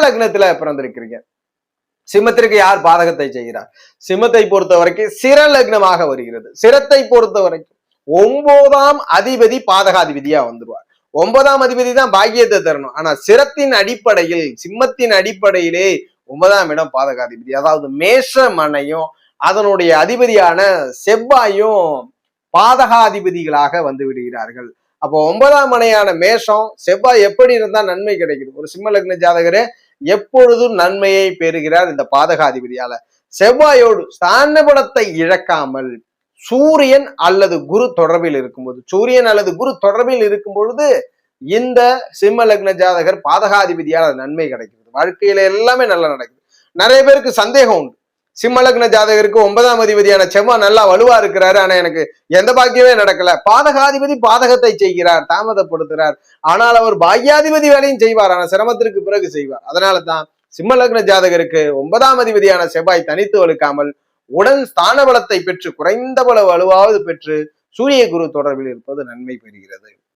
லக்னத்துல பிறந்திருக்கிறீங்க. சிம்மத்திற்கு யார் பாதகத்தை செய்கிறார்? சிம்மத்தை பொறுத்த வரைக்கும் சிர லக்னமாக வருகிறது. சிரத்தை பொறுத்த வரைக்கும் 9ஆம் அதிபதி பாதகாதிபதியா வந்துருவார். 9ஆம் அதிபதி தான் பாக்கியத்தை தரணும். ஆனா சிரத்தின் அடிப்படையில், சிம்மத்தின் அடிப்படையிலே 9ஆம் இடம் பாதகாதிபதி. அதாவது மேஷ மனையும் அதனுடைய அதிபதியான செவ்வாயும் பாதகாதிபதிகளாக வந்து விடுகிறார்கள். அப்போ 9ஆம் மனையான மேஷம் செவ்வாய் எப்படி இருந்தா நன்மை கிடைக்குது? ஒரு சிம்ம லக்ன ஜாதகரே எப்பொழுதும் நன்மையை பெறுகிறார் இந்த பாதகாதிபதியால. செவ்வாயோடு ஸ்தானபலத்தை இழக்காமல் சூரியன் அல்லது குரு தொடர்பில் இருக்கும்போது, சூரியன் அல்லது குரு தொடர்பில் இருக்கும் பொழுது இந்த சிம்ம லக்ன ஜாதகர் பாதகாதிபதியால் நன்மை கிடைக்குது. வாழ்க்கையில எல்லாமே நல்லா நடக்குது. நிறைய பேருக்கு சந்தேகம் உண்டு, சிம்ம லக்ன ஜாதகருக்கு 9ஆம் அதிபதியான செவ்வாய் நல்லா வலுவா இருக்கிறாரு, ஆனா எனக்கு எந்த பாக்கியமே நடக்கல. பாதகாதிபதி பாதகத்தை செய்கிறார், தாமதப்படுத்துறார். ஆனால் அவர் பாக்யாதிபதி வேலையும் செய்வார், ஆனா சிரமத்திற்கு பிறகு செய்வார். அதனாலதான் சிம்ம லக்ன ஜாதகருக்கு 9ஆம் அதிபதியான செவ்வாய் தனித்து வலுக்காமல் உடன் ஸ்தான பலத்தை பெற்று, குறைந்த பல வலுவாவது பெற்று சூரிய குரு தொடர்பில் இருப்பது நன்மை பெறுகிறது.